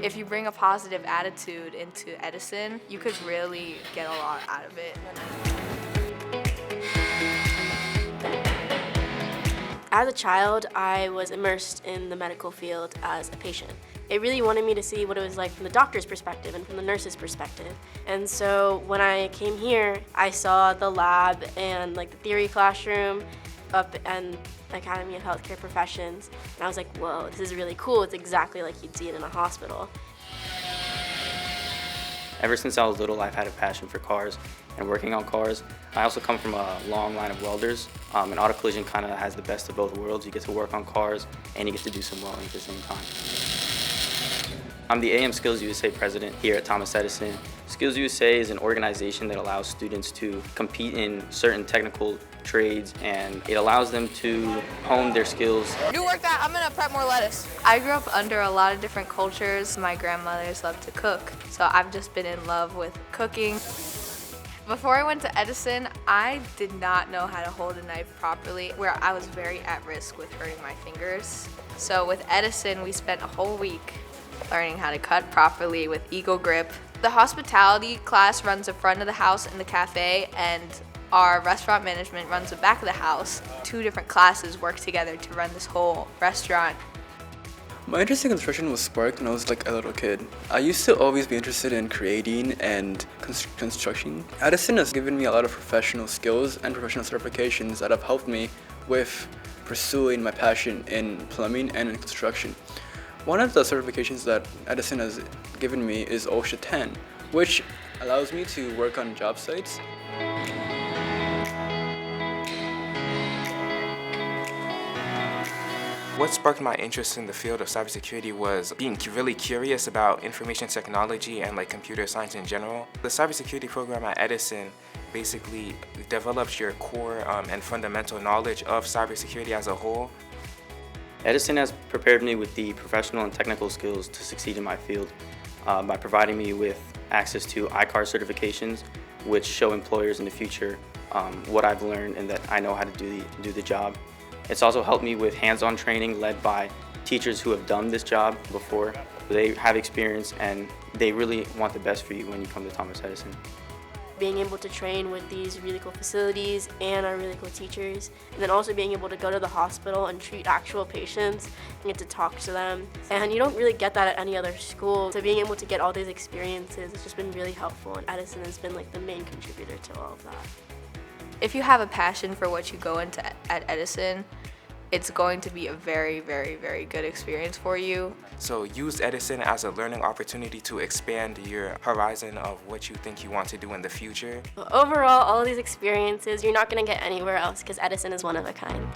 If you bring a positive attitude into Edison, you could really get a lot out of it. As a child, I was immersed in the medical field as a patient. It really wanted me to see what it was like from the doctor's perspective and from the nurse's perspective. And so when I came here, I saw the lab and like the theory classroom up and Academy of Healthcare Professions. And I was like, whoa, this is really cool. It's exactly like you'd see it in a hospital. Ever since I was little, I've had a passion for cars and working on cars. I also come from a long line of welders, and auto collision kind of has the best of both worlds. You get to work on cars and you get to do some welding at the same time. I'm the AM Skills USA president here at Thomas Edison. Skills USA is an organization that allows students to compete in certain technical trades, and it allows them to hone their skills. You work that, I'm gonna prep more lettuce. I grew up under a lot of different cultures. My grandmothers love to cook, so I've just been in love with cooking. Before I went to Edison, I did not know how to hold a knife properly, where I was very at risk with hurting my fingers. So with Edison, we spent a whole week learning how to cut properly with Eagle Grip. The hospitality class runs the front of the house in the cafe, and our restaurant management runs the back of the house. 2 different classes work together to run this whole restaurant. My interest in construction was sparked when I was like a little kid. I used to always be interested in creating and construction. Edison has given me a lot of professional skills and professional certifications that have helped me with pursuing my passion in plumbing and in construction. One of the certifications that Edison has given me is OSHA 10, which allows me to work on job sites. What sparked my interest in the field of cybersecurity was being really curious about information technology and like computer science in general. The cybersecurity program at Edison basically develops your core and fundamental knowledge of cybersecurity as a whole. Edison has prepared me with the professional and technical skills to succeed in my field by providing me with access to ICAR certifications, which show employers in the future what I've learned and that I know how to do the job. It's also helped me with hands-on training led by teachers who have done this job before. They have experience and they really want the best for you when you come to Thomas Edison. Being able to train with these really cool facilities and our really cool teachers, and then also being able to go to the hospital and treat actual patients and get to talk to them. And you don't really get that at any other school. So being able to get all these experiences has just been really helpful, and Edison has been like the main contributor to all of that. If you have a passion for what you go into at Edison, it's going to be a very, very, very good experience for you. So use Edison as a learning opportunity to expand your horizon of what you think you want to do in the future. Overall, all of these experiences, you're not going to get anywhere else because Edison is one of a kind.